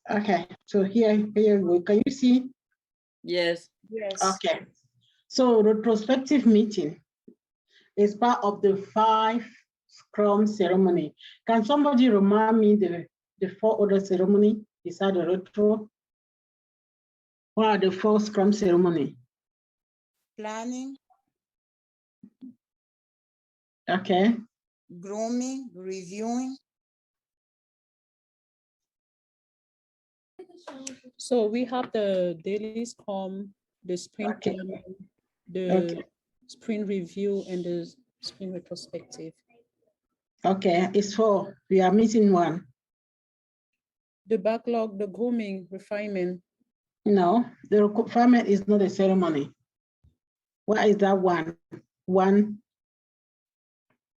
Okay, so here we go. Can you see? Yes. Yes. Okay. So retrospective meeting is part of the 5 Scrum ceremony. Can somebody remind me the 4 other ceremony beside the retro? What are the 4 Scrum ceremony? Planning, Okay. grooming, reviewing. So we have the daily scrum, the sprint Okay. planning, the Okay. sprint review, and the sprint retrospective. Okay, it's 4. We are missing one. The backlog, the grooming, refinement. No, the requirement is not a ceremony. What is that one? One?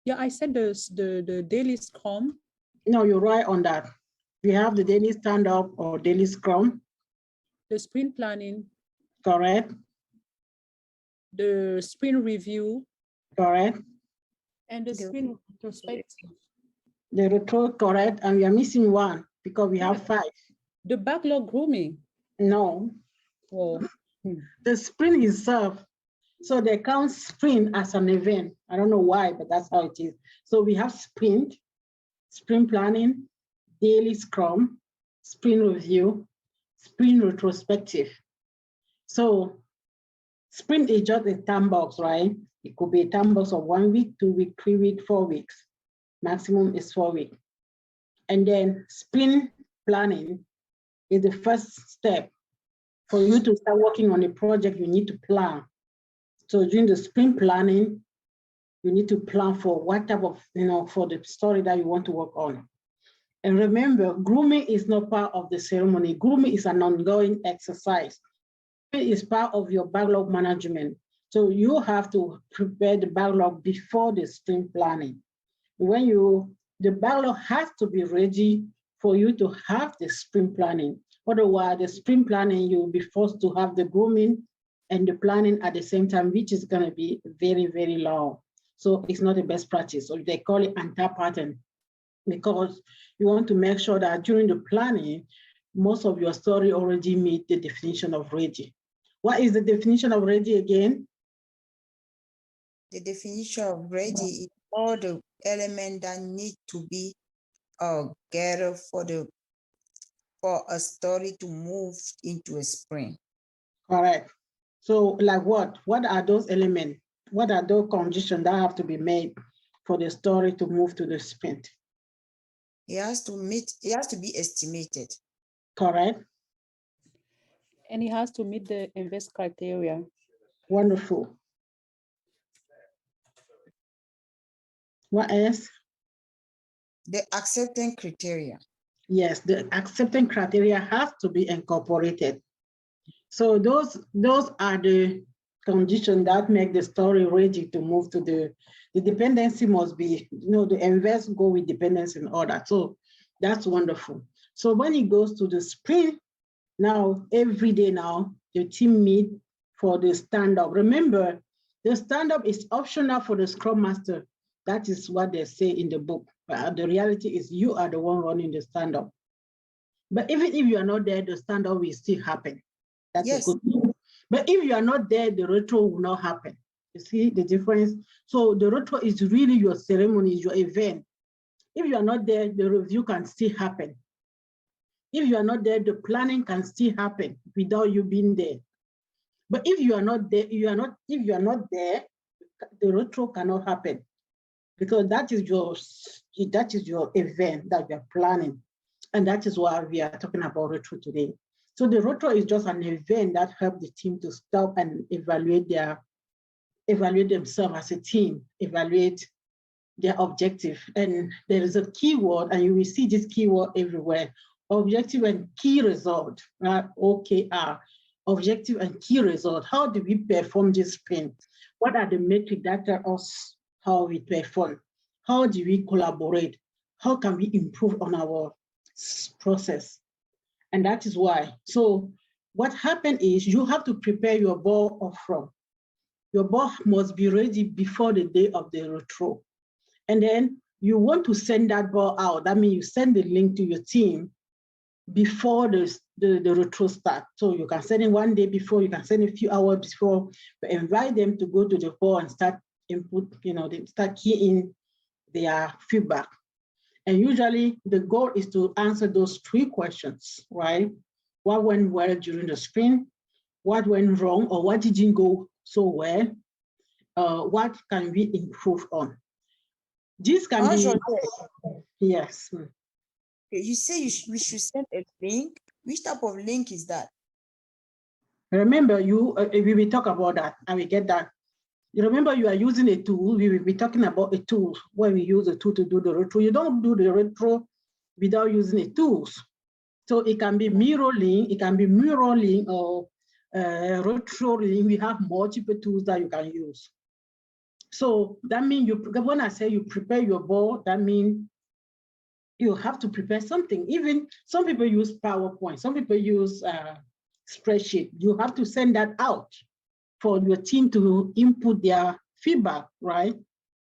Yeah, I said the daily scrum. No, you're right on that. We have the daily stand-up or daily scrum. The sprint planning, Correct. the sprint review, Correct. and the sprint retrospective. The retro, correct. And we are missing one because we have 5. The backlog grooming. No. Oh. The sprint itself. So they count sprint as an event. I don't know why, but that's how it is. So we have sprint planning, daily scrum, sprint review, sprint retrospective. So sprint is just a time box, right? It could be a time box of 1 week, 2 weeks, 3 weeks, 4 weeks. Maximum is 4 weeks. And then sprint planning is the first step. For you to start working on a project, you need to plan. So during the sprint planning, you need to plan for what type of, for the story that you want to work on. And remember, grooming is not part of the ceremony. Grooming is an ongoing exercise. It is part of your backlog management. So you have to prepare the backlog before the sprint planning. When the backlog has to be ready for you to have the sprint planning. Otherwise, the sprint planning, you'll be forced to have the grooming and the planning at the same time, which is going to be very, very long. So it's not the best practice. So they call it anti-pattern, because you want to make sure that during the planning, most of your story already meet the definition of ready. What is the definition of ready again? The definition of ready is all the elements that need to be gathered for a story to move into a sprint. Correct. So like what? What are those elements? What are those conditions that have to be made for the story to move to the sprint? It has to be estimated. Correct. And it has to meet the invest criteria. Wonderful. What else? The acceptance criteria. Yes, the acceptance criteria has to be incorporated. So those are the conditions that make the story ready to move to the dependency must be, the invest go with dependency and all that. So that's wonderful. So when it goes to the sprint, now every day now, the team meet for the stand-up. Remember, the stand-up is optional for the Scrum Master. That is what they say in the book. But the reality is you are the one running the stand-up. But even if you are not there, the stand-up will still happen. That's yes. a good thing. But if you are not there, the retro will not happen. You see the difference? So the retro is really your ceremony, your event. If you are not there, the review can still happen. If you are not there, the planning can still happen without you being there. But if you are not there, if you are not there, the retro cannot happen, because that is your event that you are planning. And that is why we are talking about retro today. So the retro is just an event that helps the team to stop and evaluate themselves as a team, evaluate their objective. And there is a keyword, and you will see this keyword everywhere: objective and key result, right? OKR, objective and key result. How do we perform this sprint? What are the metrics that tell us how we perform? How do we collaborate? How can we improve on our process? And that is why. So what happened is you have to prepare your ball of from. Your ball must be ready before the day of the retro. And then you want to send that ball out. That means you send the link to your team before the retro start. So you can send it one day before, you can send a few hours before, but invite them to go to the board and start input, they start keying their feedback. And usually the goal is to answer those 3 questions, right? What went well during the sprint? What went wrong, or what didn't go so well? What can we improve on? This can be, yes. You say we should send a link. Which type of link is that? Remember, we will talk about that. I will get that. You remember, you are using a tool. We will be talking about a tool where we use a tool to do the retro. You don't do the retro without using a tools. So it can be mirror link, it can be mirror link, or retro link. We have multiple tools that you can use. So that means when I say you prepare your board, that means you have to prepare something. Even some people use PowerPoint, some people use spreadsheet. You have to send that out for your team to input their feedback, right?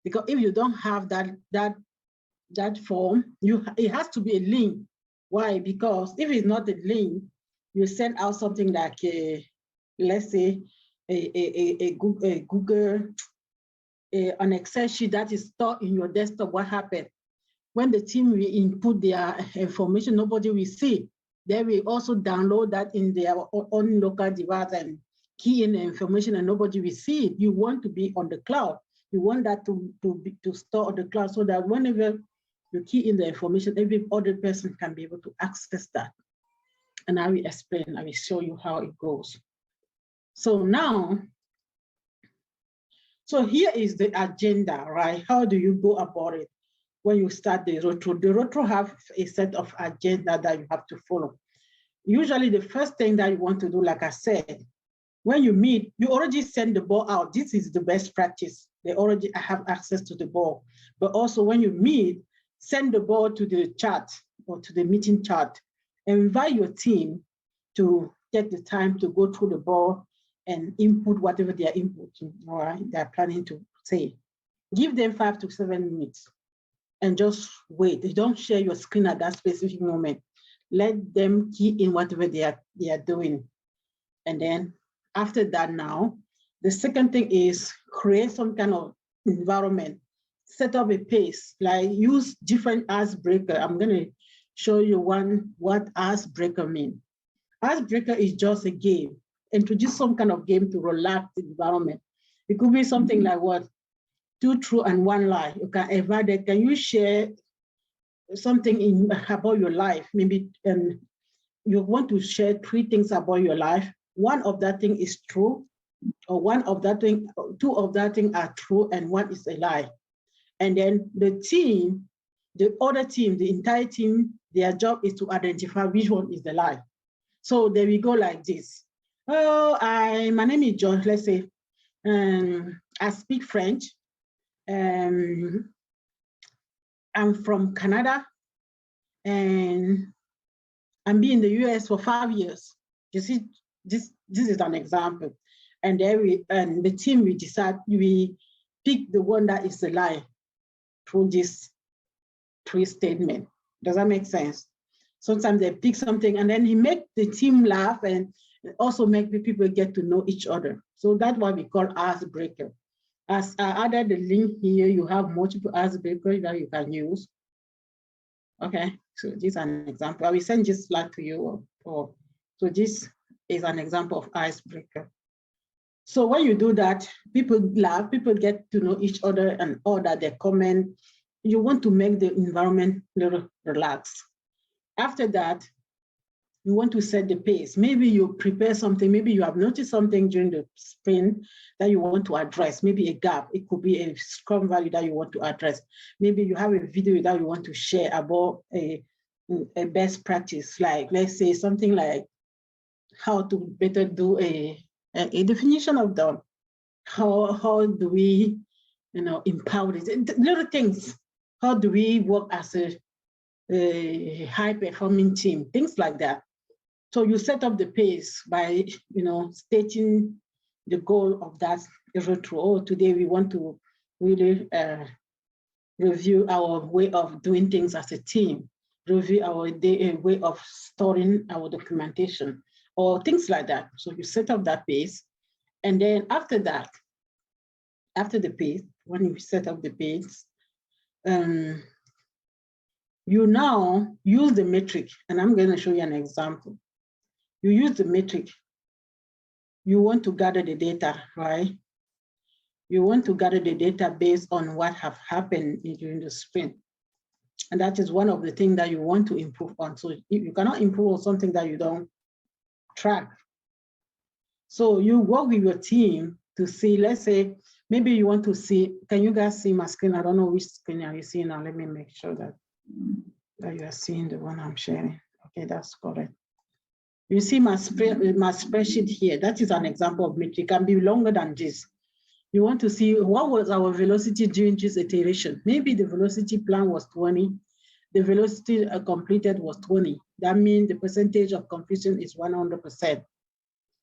Because if you don't have that form, it has to be a link. Why? Because if it's not a link, you send out something like let's say a Google, an Excel sheet that is stored in your desktop. What happened? When the team will input their information, nobody will see. They will also download that in their own local device and key in the information, and nobody will see it. You want to be on the cloud. You want that to store on the cloud, so that whenever you key in the information, every other person can be able to access that. And I will explain, I will show you how it goes. So now, so here is the agenda, right? How do you go about it when you start the retro? The retro have a set of agenda that you have to follow. Usually the first thing that you want to do, like I said, when you meet, you already send the ball out. This is the best practice. They already have access to the ball. But also when you meet, send the ball to the chat or to the meeting chat. Invite your team to take the time to go through the ball and input whatever they are inputting, all right, they're planning to say. Give them 5 to 7 minutes and just wait. They don't share your screen at that specific moment. Let them key in whatever they are doing. And then after that now, the second thing is create some kind of environment. Set up a pace, like use different icebreaker. I'm gonna show you what icebreaker means. Icebreaker is just a game. Introduce some kind of game to relax the environment. It could be something like what? 2 true and 1 lie. You can invite it. Can you share something about your life? Maybe you want to share 3 things about your life. One of that thing is true, or 2 of that thing are true, and 1 is a lie. And then the team, the other team, the entire team, their job is to identify which one is the lie. So there we go like this. Oh, my name is John, let's say, I speak French. I'm from Canada, and I'm been in the US for 5 years. You see, this is an example. And the team, we decide, we pick the one that is a lie through this 3 statements. Does that make sense? Sometimes they pick something and then he make the team laugh and also make the people get to know each other. So that's what we call icebreaker. As I added the link here, you have multiple icebreakers that you can use. Okay, so this is an example. I will send this slide to you. So this is an example of icebreaker. So when you do that, people laugh, people get to know each other and all that, they comment. You want to make the environment a little relaxed. After that, you want to set the pace. Maybe you prepare something, maybe you have noticed something during the sprint that you want to address, maybe a gap. It could be a Scrum value that you want to address. Maybe you have a video that you want to share about a best practice, like let's say something like how to better do a definition of them. How do we, empower it? Little things. How do we work as a high-performing team? Things like that. So you set up the pace by, stating the goal of that retro. Oh, today we want to really review our way of doing things as a team. review our way of storing our documentation or things like that. So you set up that page. And then after that, after the page, when you set up the page, you now use the metric. And I'm going to show you an example. You use the metric. You want to gather the data, right? You want to gather the data based on what have happened during the sprint. And that is one of the things that you want to improve on. So you cannot improve on something that you don't track. So you work with your team to see, let's say, maybe you want to see, can you guys see my screen? I don't know which screen are you seeing now. Let me make sure that you are seeing the one I'm sharing. Okay, that's correct. You see my spreadsheet here. That is an example of metric. It can be longer than this. You want to see what was our velocity during this iteration. Maybe the velocity plan was 20. The velocity completed was 20. That means the percentage of completion is 100%.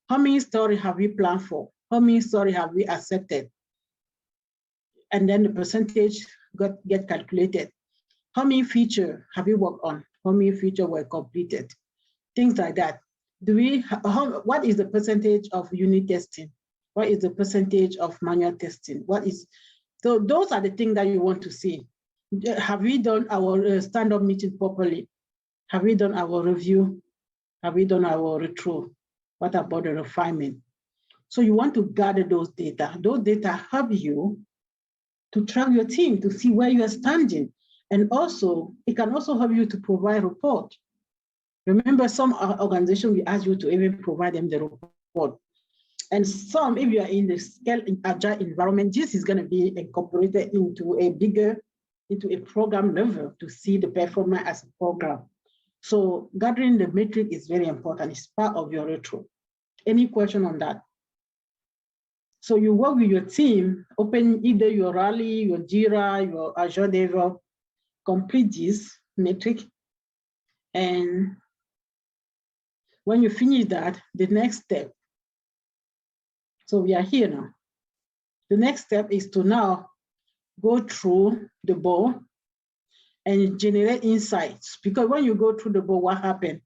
How many stories have we planned for? How many stories have we accepted? And then the percentage get calculated. How many features have we worked on? How many features were completed? Things like that. What is the percentage of unit testing? What is the percentage of manual testing? So those are the things that you want to see. Have we done our stand-up meeting properly? Have we done our review? Have we done our retro? What about the refinement? So you want to gather those data. Those data help you to track your team, to see where you are standing. And also, it can also help you to provide report. Remember, some organizations, we ask you to even provide them the report. And some, if you are in the scale in agile environment, this is going to be incorporated into a program level to see the performance as a program. So gathering the metric is very important. It's part of your retro. Any question on that? So you work with your team, open either your Rally, your Jira, your Azure DevOps, complete this metric. And when you finish that, the next step, so we are here now. The next step is to now go through the board and generate insights. Because when you go through the board, what happened?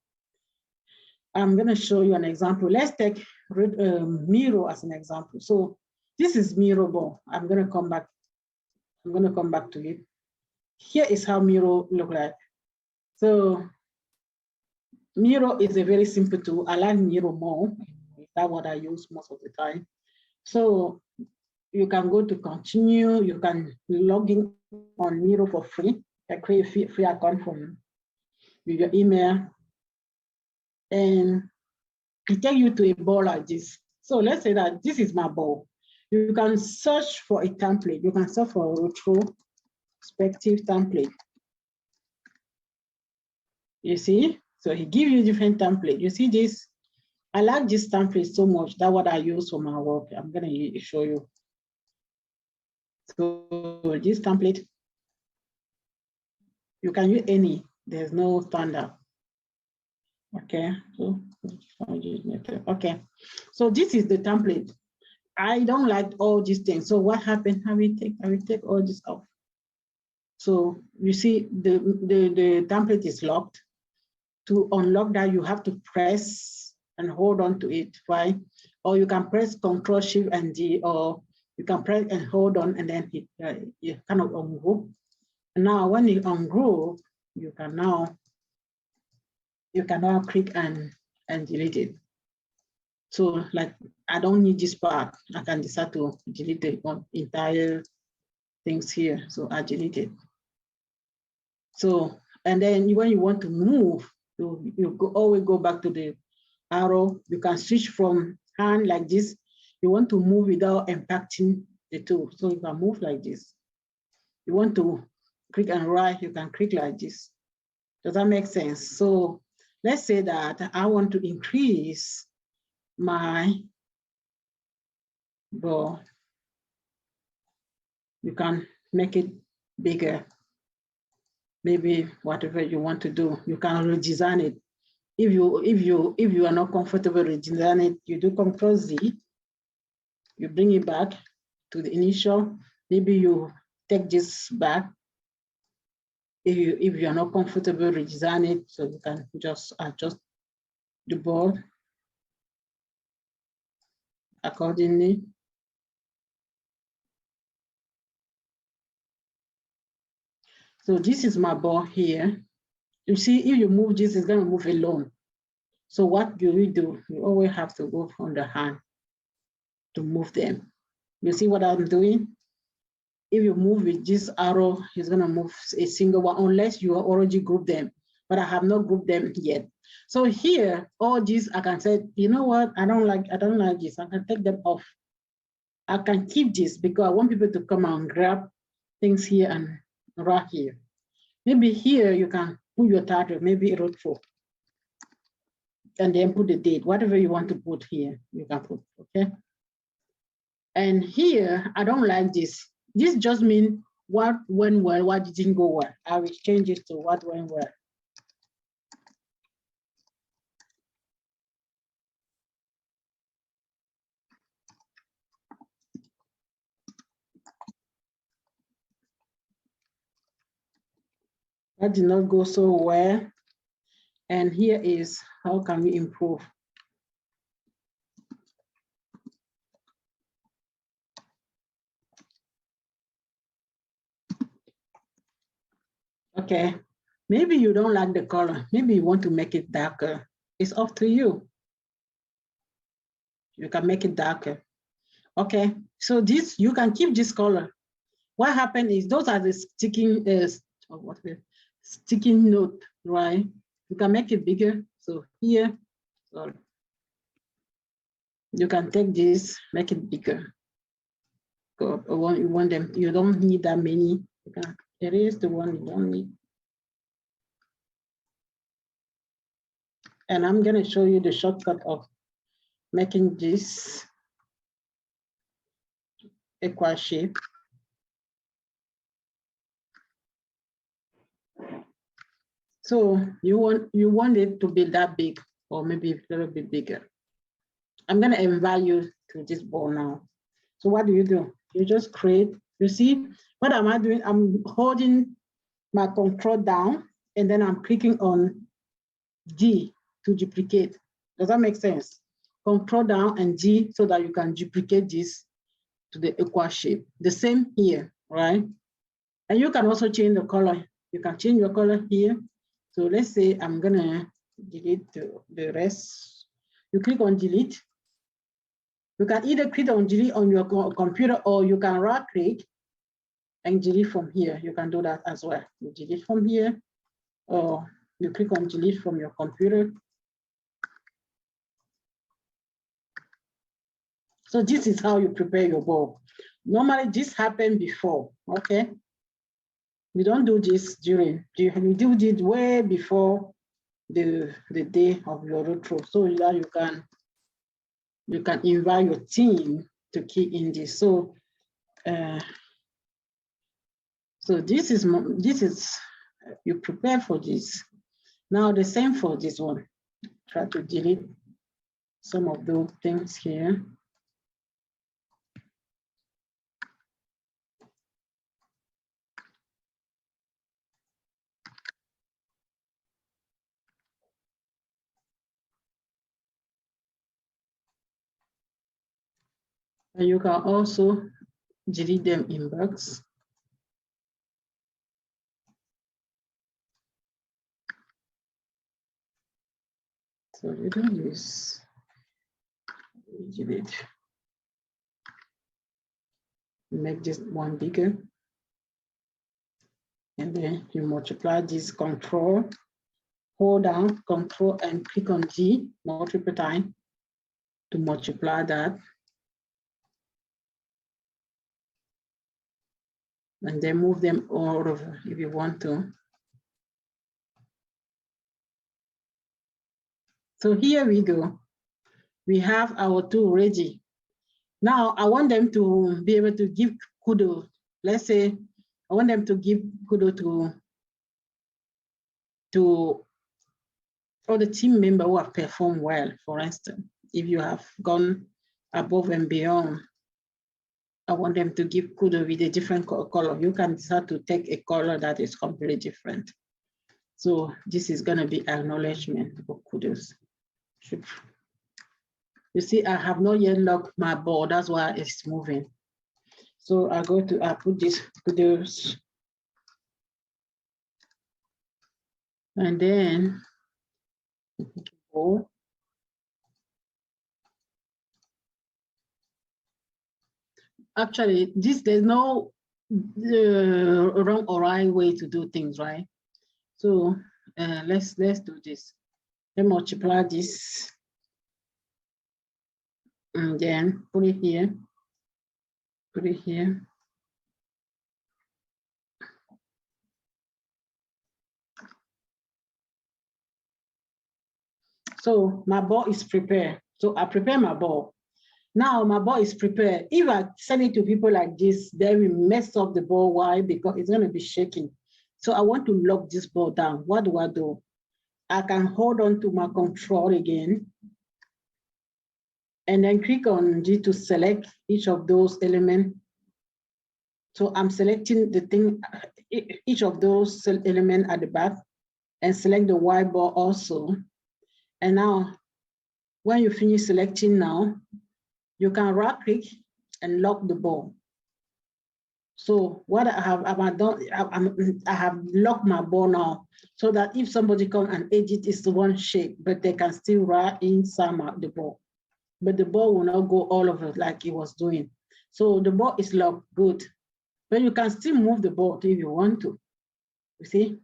I'm going to show you an example. Let's take Miro as an example. So this is Miro board. I'm going to come back to it. Here is how Miro look like. So Miro is a very simple tool. I like Miro more. That's what I use most of the time. So you can go to continue. You can log in on Miro for free. I create a free account from your email. And it takes you to a board like this. So let's say that this is my board. You can search for a template. You can search for a retrospective template. You see? So he gives you different templates. You see this? I like this template so much. That's what I use for my work. I'm going to show you. So this template, you can use any. There's no standard. Okay. So okay. So this is the template. I don't like all these things. So what happened? I will take all this off. So you see the template is locked. To unlock that, you have to press and hold on to it, right? Or you can press Ctrl Shift and D, or you can press and hold on, and then you kind of ungroup. And now when you ungroup, you can now click and delete it. So like, I don't need this part. I can decide to delete the entire things here. So I delete it. So, and then when you want to move, you always go back to the arrow. You can switch from hand like this. You want to move without impacting the tool. So you can move like this. You want to click and right, you can click like this. Does that make sense? So let's say that I want to increase my board. You can make it bigger. Maybe whatever you want to do, you can redesign it. If you are not comfortable redesign it, you do Ctrl Z, you bring it back to the initial. Maybe you take this back. if you're not comfortable, redesign it, so you can just adjust the board accordingly. So this is my board here. You see, if you move this, it's going to move alone. So what do? You always have to go on the hand to move them. You see what I'm doing? If you move with this arrow, it's going to move a single one unless you already group them. But I have not grouped them yet. So here, all these, I can say, you know what? I don't like this. I can take them off. I can keep this because I want people to come and grab things here and right here. Maybe here you can put your title, maybe Retro, and then put the date. Whatever you want to put here, you can put, okay? And here, I don't like this. This just means what went well, what didn't go well. I will change it to what went well. That did not go so well. And here is how can we improve. Okay, maybe you don't like the color. Maybe you want to make it darker. It's up to you. You can make it darker. Okay, so this, you can keep this color. What happened is those are the sticking note, right? You can make it bigger. So here, sorry. You can take this, make it bigger. You want them, you don't need that many. You can erase the one you don't need. And I'm gonna show you the shortcut of making this equal shape. So you want it to be that big, or maybe a little bit bigger. I'm gonna invite you to this ball now. So what do? You just create, you see, what am I doing? I'm holding my control down and then I'm clicking on D to duplicate. Does that make sense? Control down and D so that you can duplicate this to the equal shape. The same here, right? And you can also change the color. You can change your color here. So let's say I'm gonna delete the rest. You click on delete. You can either click on delete on your computer or you can right click and delete from here. You can do that as well. You delete from here or you click on delete from your computer. So this is how you prepare your board. Normally this happened before, okay? We don't do this during, you do it way before the day of your retro, so that you can invite your team to key in this. So so this is you prepare for this. Now the same for this one. Try to delete some of those things here. And you can also delete them in box. So you do this, delete. Make this one bigger. And then you multiply this control, hold down control and click on G multiple times to multiply that. And then move them all over if you want to. So here we go. We have our tool ready. Now I want them to be able to give kudos. Let's say I want them to give kudos to all the team members who have performed well. For instance, if you have gone above and beyond I want them to give kudos with a different color. You can decide to take a color that is completely different. So this is going to be acknowledgement of kudos. You see, I have not yet locked my board. That's why it's moving. So I put this kudos. And then, actually, there's no wrong or right way to do things, right? So let's do this. Let's multiply this, and then put it here. Put it here. So my ball is prepared. So I prepare my ball. Now my ball is prepared. If I send it to people like this, they will mess up the ball. Why? Because it's going to be shaking. So I want to lock this ball down. What do? I can hold on to my control again, and then click on G to select each of those elements. So I'm selecting the thing, each of those elements at the back, and select the Y ball also. And now, when you finish selecting now, you can right click and lock the ball. So what I have done, I have locked my ball now, so that if somebody comes and edit, it's the one shape, but they can still write inside the ball. But the ball will not go all over like it was doing. So the ball is locked, good. But you can still move the ball if you want to. You see?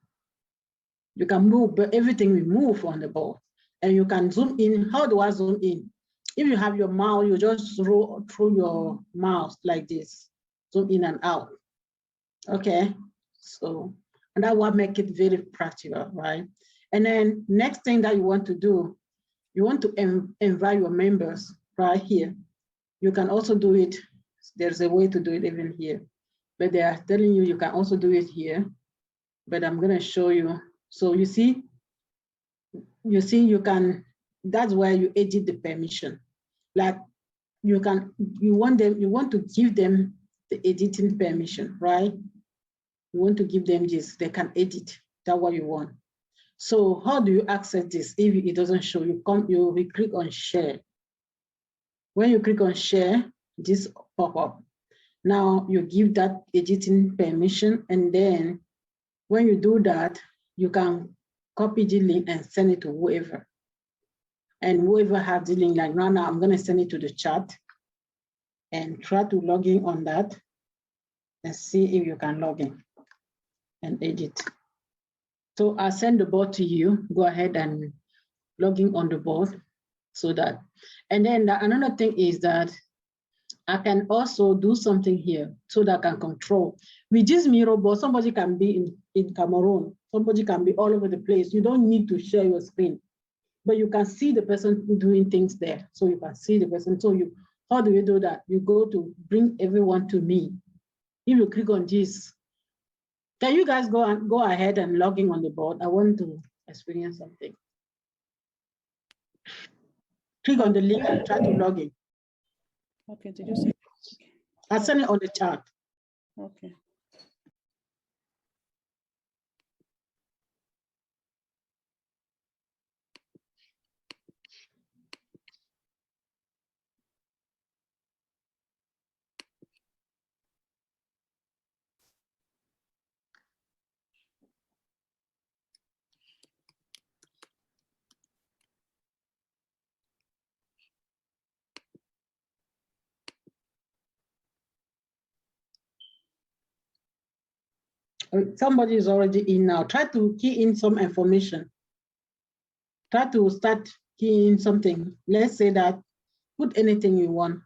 You can move, but everything will move on the ball. And you can zoom in. How do I zoom in? If you have your mouse, you just roll through your mouse like this. Zoom in and out. Okay, so, and that will make it very practical, right? And then next thing that you want to do, you want to invite your members right here. You can also do it, there's a way to do it even here, but they are telling you you can also do it here, but I'm gonna show you. So you see you can, that's where you edit the permission. Like you want to give them the editing permission, right? You want to give them this, they can edit, that's what you want. So how do you access this if it doesn't show? You click on share. When you click on share, this pop up. Now you give that editing permission, and then when you do that, you can copy the link and send it to whoever. And whoever have the link, like now I'm gonna send it to the chat and try to log in on that and see if you can log in and edit. So I'll send the board to you. Go ahead and log in on the board so that, and then another thing is that I can also do something here so that I can control. With this mirror board, somebody can be in Cameroon, somebody can be all over the place. You don't need to share your screen, but you can see the person doing things there. So you can see the person. So how do you do that? You go to bring everyone to me. If you click on this, can you guys go ahead and log in on the board? I want to experience something. Click on the link and try to log in. Okay, did you say? I'll send it on the chat. Okay. Somebody is already in now. Try to key in some information. Try to start keying in something. Let's say that, put anything you want.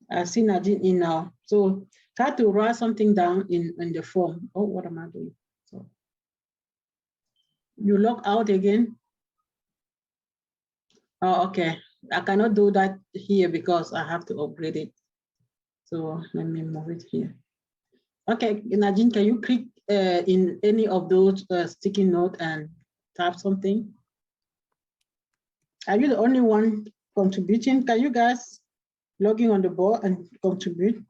I see Nadine in now. So try to write something down in the form. Oh, what am I doing? So you log out again. Oh, okay. I cannot do that here because I have to upgrade it. So let me move it here. Okay, Najin, can you click in any of those sticky note and tap something? Are you the only one contributing? Can you guys log in on the board and contribute?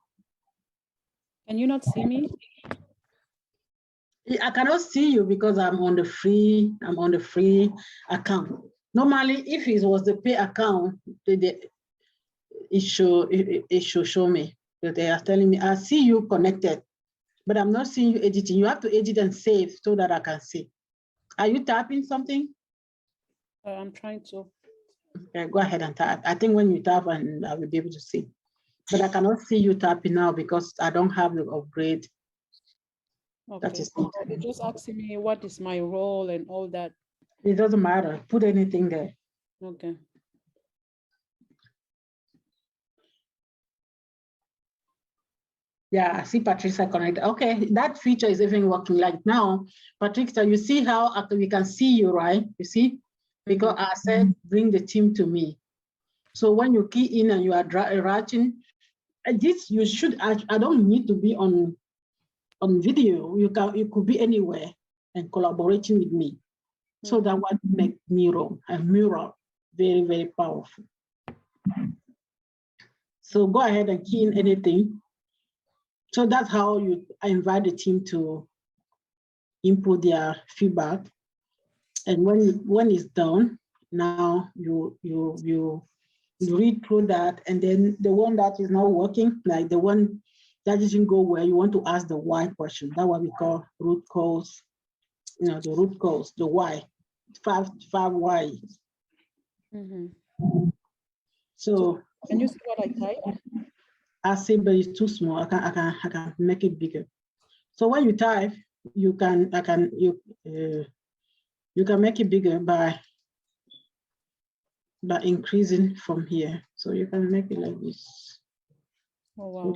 Can you not see me? I cannot see you because I'm on the free account. Normally, if it was the pay account, it should show me. But they are telling me, I see you connected, but I'm not seeing you editing. You have to edit and save so that I can see. Are you typing something? I'm trying to. Okay, go ahead and type. I think when you type, and I will be able to see. But I cannot see you typing now because I don't have the upgrade. Okay. That is So they're just asking me what is my role and all that. It doesn't matter. Put anything there. Okay. Yeah, I see Patricia connected. Okay, that feature is even working. Like now, Patricia, you see how we can see you, right? You see? Because I said, bring the team to me. So when you key in and you are writing, this you should, I don't need to be on video. You could be anywhere and collaborating with me. So that would make Miro very, very powerful. So go ahead and key in anything. So that's how I invite the team to input their feedback. And when it's done, now you read through that, and then the one that is not working, like the one that didn't go well, you want to ask the why question. That's what we call root cause. The root cause, the why, five why. So can you see what I type? I say, but it's too small. I can make it bigger. So when you type, you can make it bigger by increasing from here. So you can make it like this. Oh wow.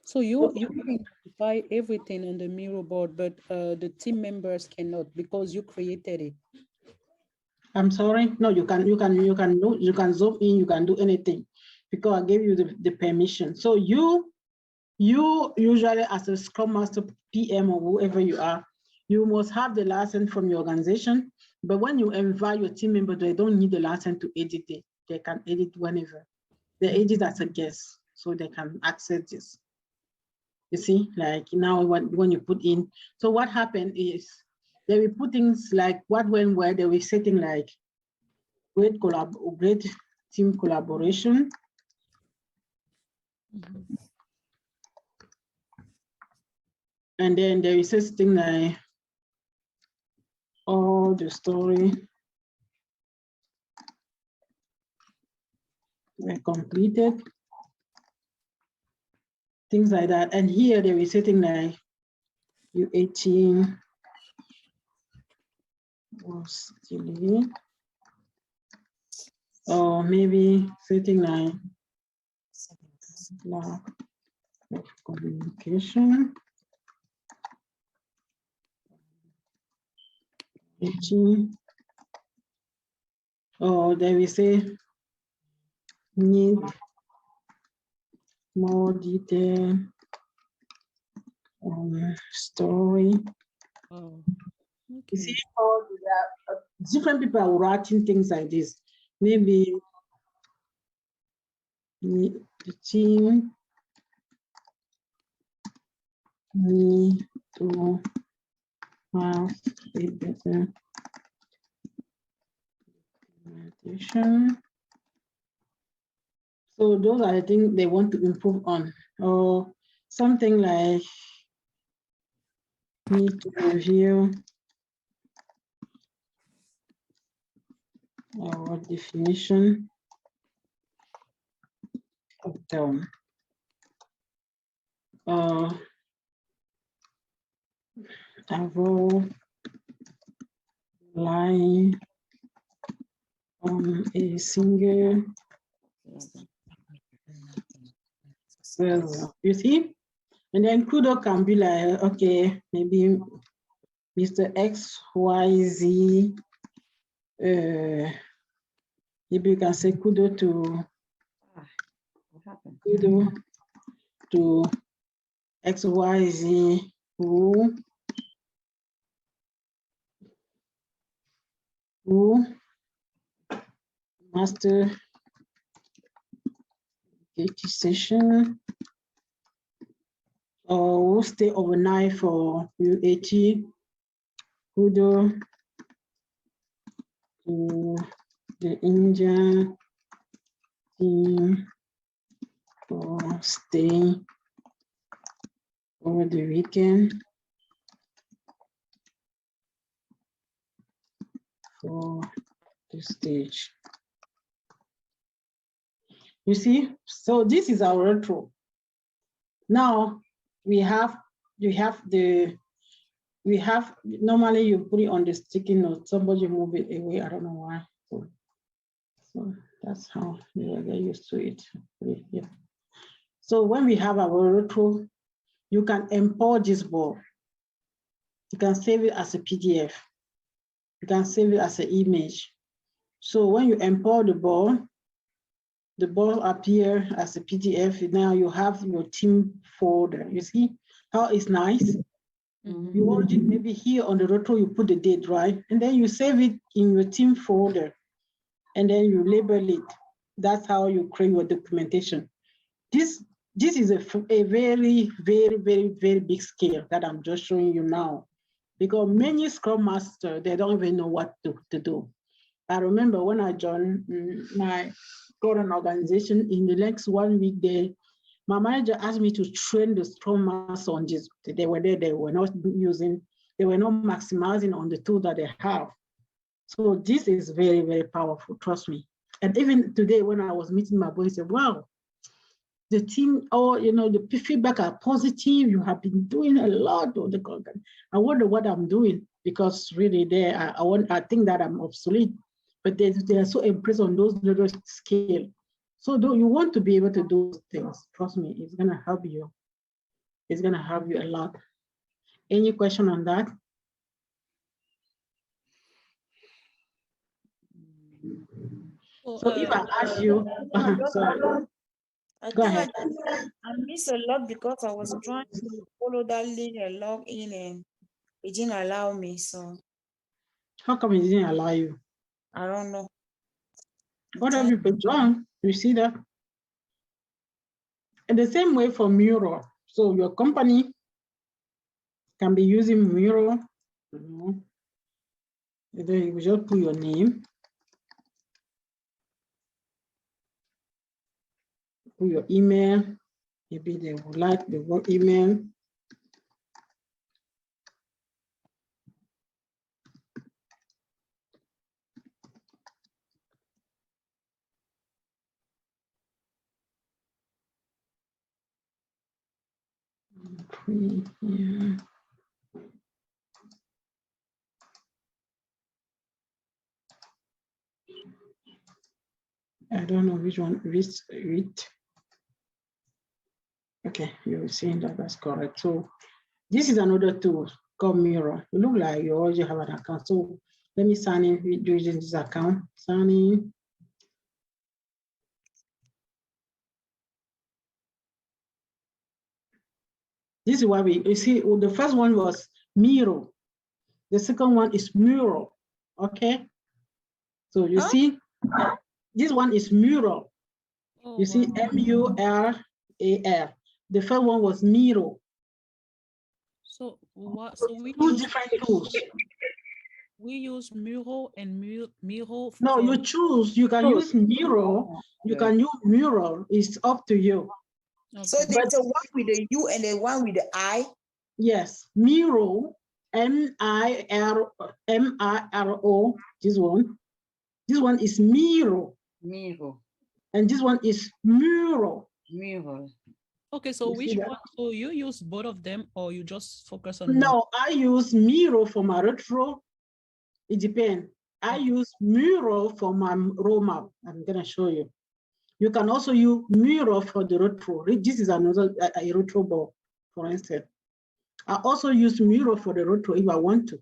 So you can modify everything on the Miro board, but the team members cannot because you created it. I'm sorry. No, you can zoom in. You can do anything because I gave you the permission. So you usually, as a Scrum Master, PM, or whoever you are, you must have the license from your organization. But when you invite your team member, they don't need the license to edit it. They can edit whenever. They edit as a guest, so they can access this. You see, like now when you put in, so what happened is they will put things like what went where, they were setting like great team collaboration. And then there is this thing like all the story were completed, things like that. And here they were setting like U18 was delayed, or maybe setting like lack of communication. 18, or they will say need more detail on story. Oh, okay. You see how different people are writing things like this. Maybe the team need to have a better documentation. So those are the things they want to improve on, or something like need to review our definition of term. Avoid relying on a single server. You see? And then Kudo can be like, okay, maybe Mr. XYZ. Maybe you can say kudo to XYZ who master education session or who stay overnight for UAT. Kudo to the Indian team for staying over the weekend for the stage. You see, so this is our retro. Now we have normally you put it on the sticky note, somebody move it away, I don't know why. So that's how you get used to it. Yeah. So when we have our retro, you can import this board. You can save it as a PDF. You can save it as an image. So when you import the board appear as a PDF. Now you have your team folder. You see how it's nice? You already, maybe here on the retro, you put the date, right? And then you save it in your team folder and then you label it. That's how you create your documentation. This is a very, very, very, very big scale that I'm just showing you now, because many Scrum Masters, they don't even know what to do. I remember when I joined my current organization, in the next 1 week, my manager asked me to train the Scrum Master on this. They were there, they were not maximizing on the tool that they have. So this is very, very powerful, trust me. And even today, when I was meeting my boys, I said, wow, the team, the feedback are positive. You have been doing a lot of the content. I wonder what I'm doing, because really I think that I'm obsolete, but they are so impressed on those little scale. So you want to be able to do things. Trust me, it's gonna help you. It's gonna help you a lot. Any question on that? So if I ask you, sorry. Go ahead. I missed a lot because I was trying to follow that link and log in and it didn't allow me. So How come it didn't allow you? I don't know. What have you been doing? You see that? And the same way for Miro. So your company can be using Miro. And then you just put your name, put your email. Maybe they would like the work email. Yeah. I don't know which one, which. Okay, you're saying that that's correct. So this is another tool called Miro. You look like you already have an account. So let me sign in using this account. Sign in. This is what you see, the first one was Miro. The second one is Mural, okay? So you see, this one is Mural. Oh, You see, wow. M-U-R-A-L. The first one was Miro. So what? So we Two use different tools. Miro and Miro. No, you choose. You can use Miro. You can use Mural. It's up to you. Okay. So there's a one with the U and the one with the I. Yes, Miro, M-I-R-O. This one. This one is Miro. Miro. And this one is Mural. Miro. Okay, so which one? So you use both of them, or you just focus on one? No, I use Miro for my retro. It depends. I use Miro for my roadmap. I'm gonna show you. You can also use Miro for the retro. This is another a retro board, for instance. I also use Miro for the retro if I want to.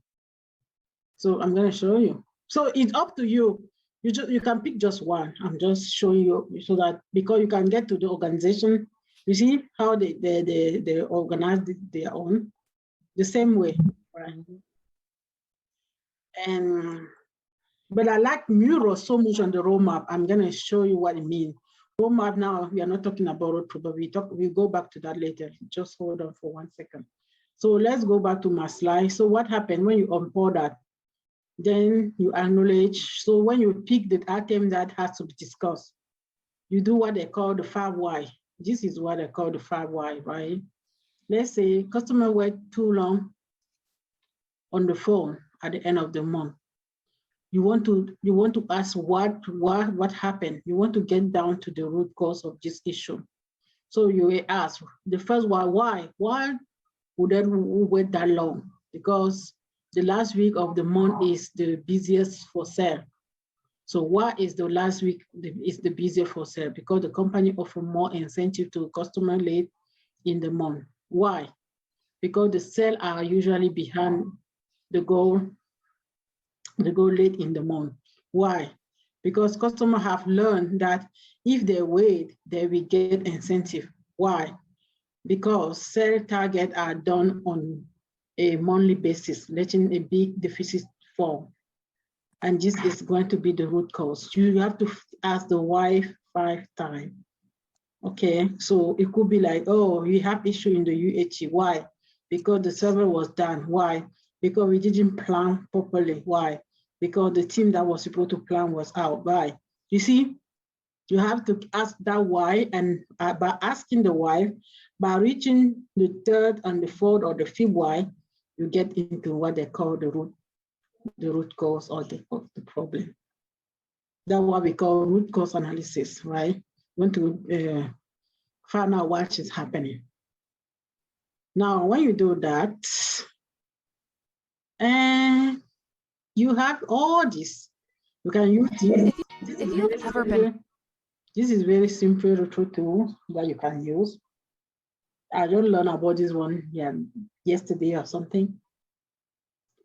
So I'm going to show you. So it's up to you. You can pick just one. I'm just showing you so that because you can get to the organization. You see how they organize their own the same way, right? And but I like Miro so much on the roadmap. I'm gonna show you what it means. Roadmap now, we are not talking about retro, but we'll go back to that later. Just hold on for 1 second. So let's go back to my slide. So what happened when you onboard that? Then you acknowledge. So when you pick the item that has to be discussed, you do what they call the 5Y. This is what they call the 5Y, right? Let's say customer wait too long on the phone at the end of the month. You want to ask what happened. You want to get down to the root cause of this issue. So you will ask the first one, why would they wait that long? Because the last week of the month is the busiest for sale. So why is the last week is the busiest for sale? Because the company offer more incentive to customer late in the month. Why? Because the sales are usually behind the goal late in the month. Why? Because customers have learned that if they wait, they will get incentive. Why? Because sales targets are done on a monthly basis, letting a big deficit form. And this is going to be the root cause. You have to ask the why 5 times. Okay, so it could be like, oh, we have issue in the UAT. Why? Because the server was down. Why? Because we didn't plan properly. Why? Because the team that was supposed to plan was out. Why? You see, you have to ask that why, and by asking the why, by reaching the third and the fourth or the fifth why, you get into what they call the root cause of the problem. That's what we call root cause analysis, right? Want to find out what is happening. Now, when you do that, and you have all this, you can use this. This is very simple retro tool that you can use. I don't learn about this one yesterday or something,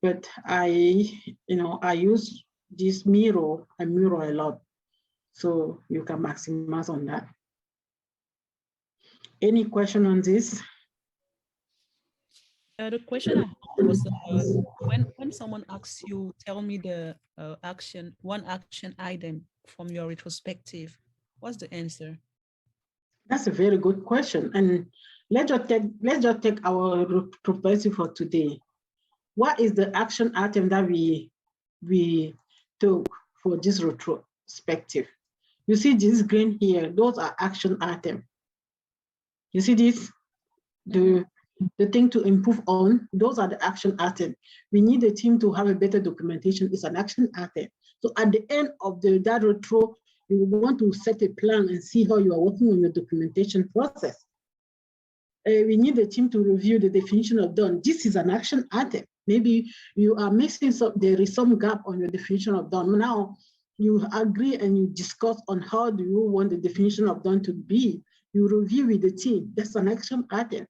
but I use this Miro and Miro a lot, so you can maximize on that. Any question on this? The question I had was when someone asks you, tell me the one action item from your retrospective, what's the answer? That's a very good question. And let's just take our retrospective for today. What is the action item that we took for this retrospective? You see this green here, those are action items. You see this? The thing to improve on, those are the action items. We need the team to have a better documentation. It's an action item. So at the end of that retro, you want to set a plan and see how you are working on your documentation process. We need the team to review the definition of done. This is an action item. Maybe you are missing there is some gap on your definition of done. Now you agree and you discuss on how do you want the definition of done to be. You review with the team. That's an action item.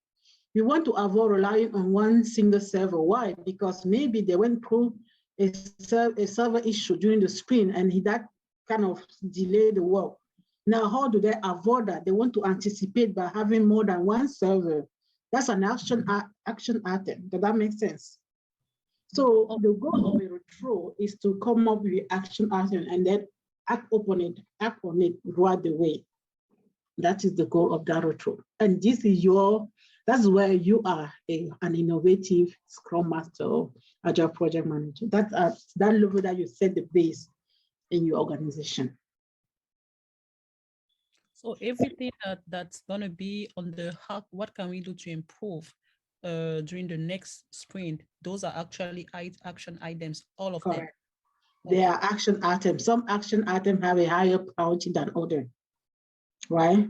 We want to avoid relying on one single server. Why? Because maybe they went through a server issue during the sprint and that kind of delayed the work. Now, how do they avoid that? They want to anticipate by having more than one server. That's an action item. Does that make sense? So the goal of a retro is to come up with action item and then act on it right away. That is the goal of that retro. And this is that's where you are an innovative Scrum Master or Agile Project Manager. That's at that level that you set the base in your organization. So everything that's going to be on the what can we do to improve during the next sprint? Those are actually action items, all of them. They are action items. Some action items have a higher priority than others, right?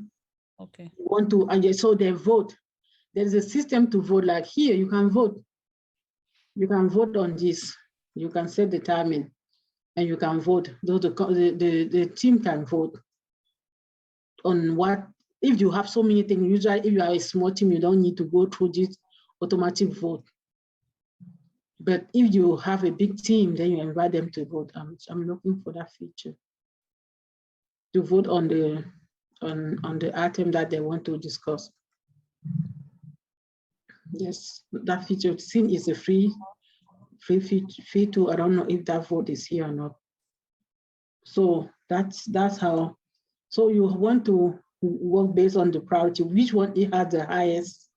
Okay. You want to, and so they vote. There's a system to vote. Like here, you can vote. You can vote on this. You can set the timing, and you can vote. The team can vote on what. If you have so many things, usually if you are a small team, you don't need to go through this automatic vote. But if you have a big team, then you invite them to vote. I'm looking for that feature to vote on the item that they want to discuss. Yes, that feature since it's a free tool. I don't know if that vote is here or not. So that's how. So you want to work based on the priority. Which one it has the highest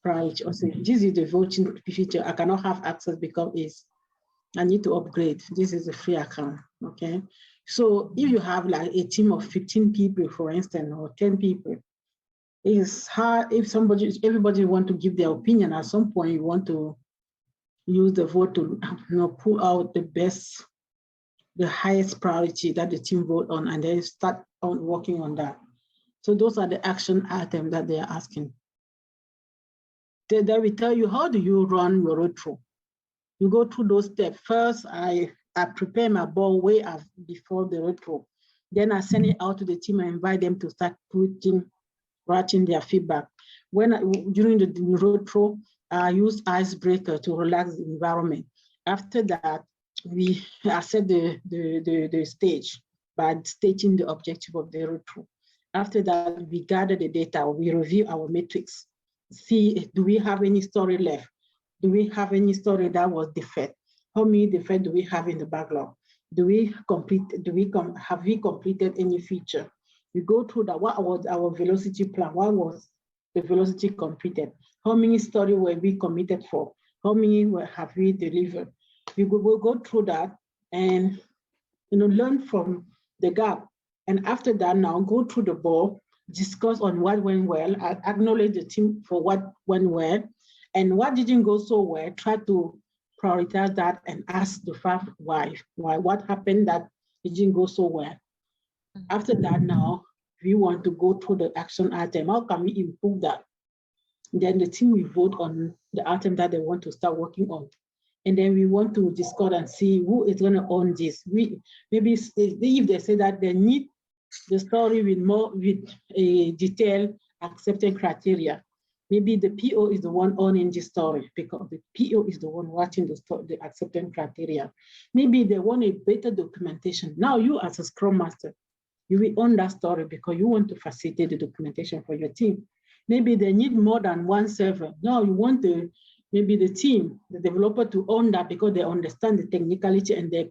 priority? Also, this is the voting feature. I cannot have access because I need to upgrade. This is a free account. Okay. So if you have like a team of 15 people, for instance, or 10 people, it's hard if everybody want to give their opinion. At some point, you want to use the vote to pull out the highest priority that the team vote on, and then start on working on that. So those are the action items that they are asking. Then they will tell you, how do you run your retro? You go through those steps. First, I prepare my board way before the retro. Then I send it out to the team and invite them to start writing their feedback. During the retro, I use icebreaker to relax the environment. After that, I set the stage by stating the objective of the retro. After that, we gather the data, we review our metrics, see, do we have any story left? Do we have any story that was defect? How many defects do we have in the backlog? Have we completed any feature? We go through that. What was our velocity plan? What was the velocity completed? How many stories were we committed for? How many have we delivered? We'll go through that and learn from the gap. And after that, now go through the board, discuss on what went well, acknowledge the team for what went well, and what didn't go so well. Try to prioritize that and ask the fact why what happened that it didn't go so well. After that, now we want to go through the action item. How can we improve that? Then the team will vote on the item that they want to start working on. And then we want to discuss and see who is going to own this. Maybe if they say that they need the story with a detailed acceptance criteria, maybe the PO is the one owning the story because the PO is the one watching the acceptance criteria. Maybe they want a better documentation. Now you as a Scrum Master, you will own that story because you want to facilitate the documentation for your team. Maybe they need more than one server. Now you want maybe the team, the developer, to own that because they understand the technicality and they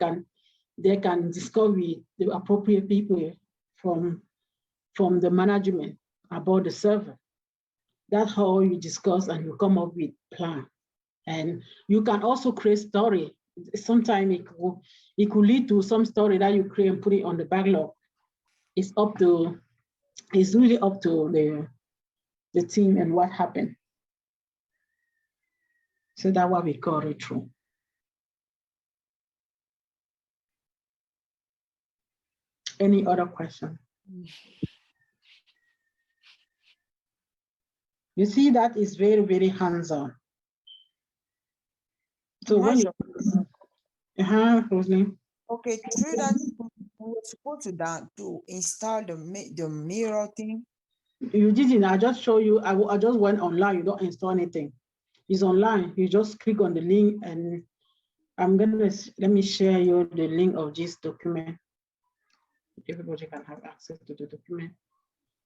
can discuss with the appropriate people from the management about the server. That's how you discuss and you come up with plan. And you can also create story. Sometimes it could lead to some story that you create and put it on the backlog. It's really up to the team and what happened. So that's what we call retro. Any other question? You see, that is very, very hands-on. So when you're, Rosalie? Okay, through that, we were supposed to install the mirror thing. You didn't. I just show you. I just went online. You don't install anything. It's online. You just click on the link, and let me share you the link of this document. Everybody can have access to the document.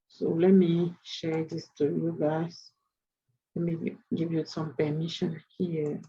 So let me share this to you guys. Let me give you some permission here.